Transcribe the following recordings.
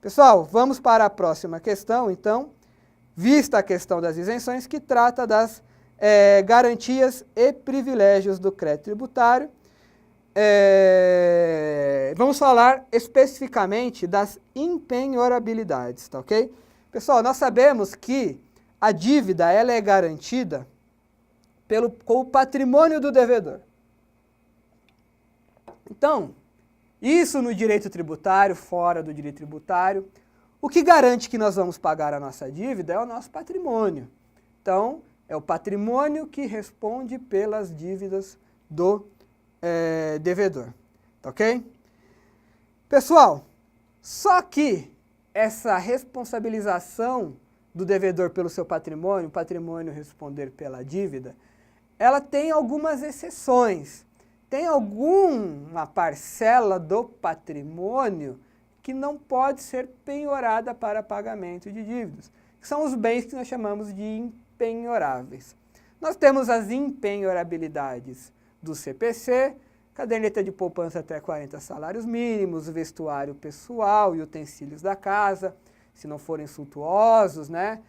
Pessoal, vamos para a próxima questão, então, vista a questão das isenções, que trata das garantias e privilégios do crédito tributário. Vamos falar especificamente das impenhorabilidades, tá ok? Pessoal, nós sabemos que a dívida ela é garantida com o patrimônio do devedor. Então, isso no direito tributário, fora do direito tributário, o que garante que nós vamos pagar a nossa dívida é o nosso patrimônio. Então, é o patrimônio que responde pelas dívidas do devedor, tá ok? Pessoal, só que essa responsabilização do devedor pelo seu patrimônio, o patrimônio responder pela dívida, ela tem algumas exceções. Tem alguma parcela do patrimônio que não pode ser penhorada para pagamento de dívidas, que são os bens que nós chamamos de impenhoráveis. Nós temos as impenhorabilidades do CPC, caderneta de poupança até 40 salários mínimos, vestuário pessoal e utensílios da casa, se não forem suntuosos, né?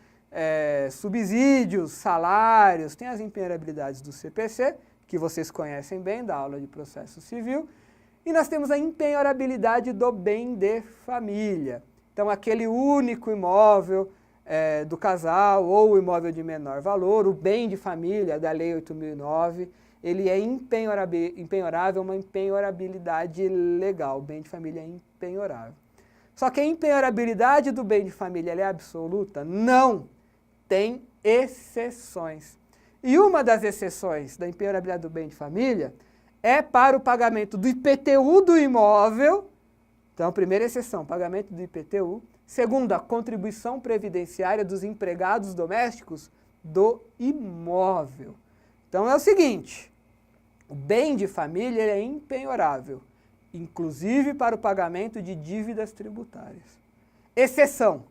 Subsídios, salários, tem as impenhorabilidades do CPC, que vocês conhecem bem da aula de processo civil, e nós temos a impenhorabilidade do bem de família. Então, aquele único imóvel do casal ou o imóvel de menor valor, o bem de família da Lei 8.009, ele é impenhorável, uma impenhorabilidade legal, o bem de família é impenhorável. Só que a impenhorabilidade do bem de família é absoluta? Não, tem exceções. E uma das exceções da impenhorabilidade do bem de família é para o pagamento do IPTU do imóvel. Então, primeira exceção, pagamento do IPTU. Segunda, contribuição previdenciária dos empregados domésticos do imóvel. Então, é o seguinte, o bem de família é impenhorável, inclusive para o pagamento de dívidas tributárias. Exceção,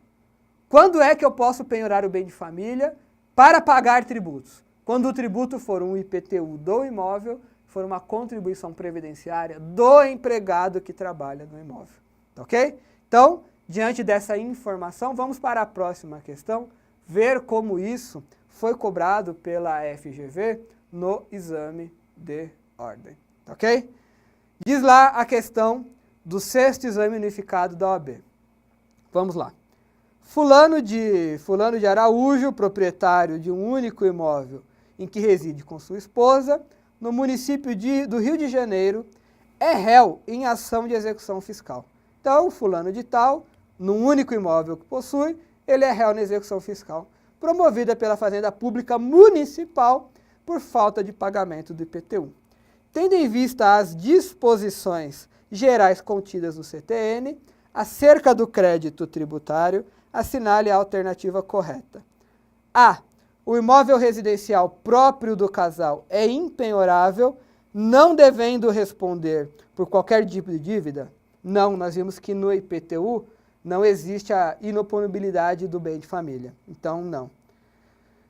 quando é que eu posso penhorar o bem de família para pagar tributos? Quando o tributo for um IPTU do imóvel, for uma contribuição previdenciária do empregado que trabalha no imóvel. Ok? Então, diante dessa informação, vamos para a próxima questão, ver como isso foi cobrado pela FGV no exame de ordem. Ok? Diz lá a questão do 6º exame unificado da OAB. Vamos lá. Fulano de Araújo, proprietário de um único imóvel em que reside com sua esposa, no município do Rio de Janeiro, é réu em ação de execução fiscal. Então, fulano de tal, num único imóvel que possui, ele é réu na execução fiscal, promovida pela Fazenda Pública Municipal por falta de pagamento do IPTU. Tendo em vista as disposições gerais contidas no CTN, acerca do crédito tributário, assinale a alternativa correta. A. O imóvel residencial próprio do casal é impenhorável, não devendo responder por qualquer tipo de dívida? Não, nós vimos que no IPTU não existe a inoponibilidade do bem de família. Então, não.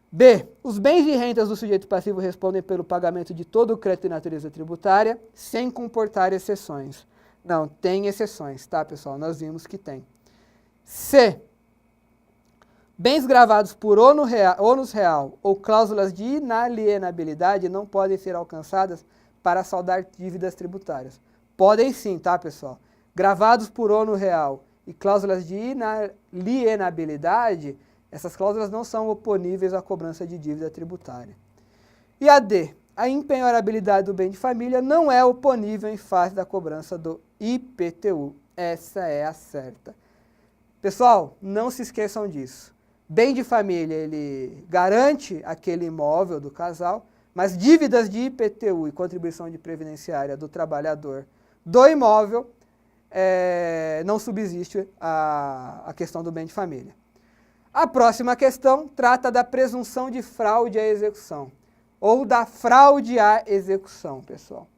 B. Os bens e rendas do sujeito passivo respondem pelo pagamento de todo o crédito de natureza tributária, sem comportar exceções. Não, tem exceções, tá, pessoal? Nós vimos que tem. C. Bens gravados por ônus real ou cláusulas de inalienabilidade não podem ser alcançadas para saldar dívidas tributárias. Podem sim, tá, pessoal? Gravados por ônus real e cláusulas de inalienabilidade, essas cláusulas não são oponíveis à cobrança de dívida tributária. E a D. A impenhorabilidade do bem de família não é oponível em face da cobrança do IPTU. Essa é a certa. Pessoal, não se esqueçam disso. Bem de família, ele garante aquele imóvel do casal, mas dívidas de IPTU e contribuição de previdenciária do trabalhador do imóvel, não subsiste a questão do bem de família. A próxima questão trata da presunção de fraude à execução, ou da fraude à execução, pessoal.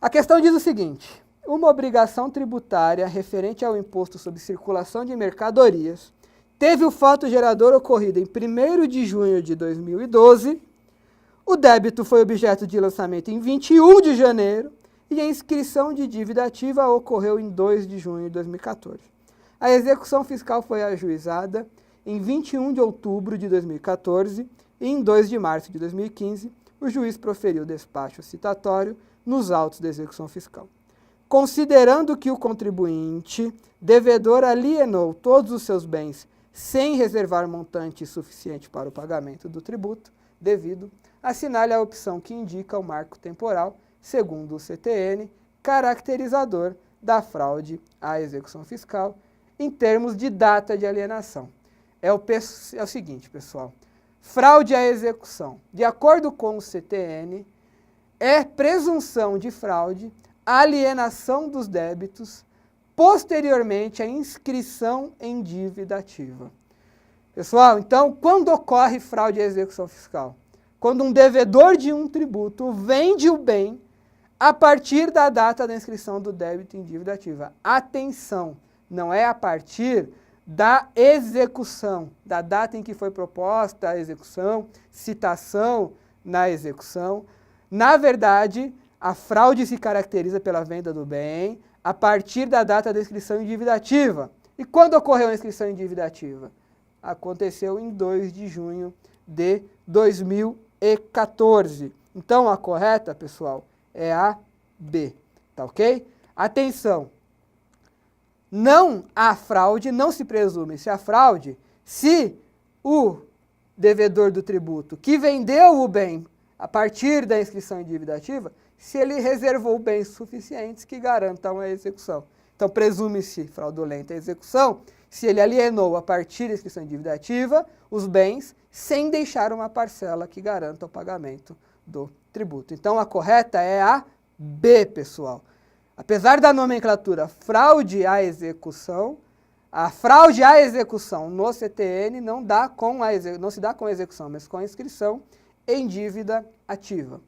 A questão diz o seguinte: uma obrigação tributária referente ao imposto sobre circulação de mercadorias teve o fato gerador ocorrido em 1º de junho de 2012, o débito foi objeto de lançamento em 21 de janeiro e a inscrição de dívida ativa ocorreu em 2 de junho de 2014. A execução fiscal foi ajuizada em 21 de outubro de 2014 e em 2 de março de 2015, o juiz proferiu despacho citatório nos autos da execução fiscal. Considerando que o contribuinte devedor alienou todos os seus bens sem reservar montante suficiente para o pagamento do tributo devido, assinale a opção que indica o marco temporal, segundo o CTN, caracterizador da fraude à execução fiscal, em termos de data de alienação. É o seguinte, pessoal. Fraude à execução. De acordo com o CTN, é presunção de fraude a alienação dos débitos posteriormente à inscrição em dívida ativa. Pessoal, então, quando ocorre fraude à execução fiscal? Quando um devedor de um tributo vende o bem a partir da data da inscrição do débito em dívida ativa. Atenção, não é a partir da execução, da data em que foi proposta a execução, citação na execução. Na verdade, a fraude se caracteriza pela venda do bem a partir da data da inscrição em dívida ativa. E quando ocorreu a inscrição em dívida ativa? Aconteceu em 2 de junho de 2014. Então, a correta, pessoal, é a B, tá ok? Atenção! Não há fraude, não se presume-se a fraude se o devedor do tributo que vendeu o bem a partir da inscrição em dívida ativa, se ele reservou bens suficientes que garantam a execução. Então, presume-se fraudulenta a execução se ele alienou a partir da inscrição em dívida ativa os bens sem deixar uma parcela que garanta o pagamento do tributo. Então, a correta é a B, pessoal. Apesar da nomenclatura fraude à execução, a fraude à execução no CTN não se dá com a execução, mas com a inscrição em dívida ativa.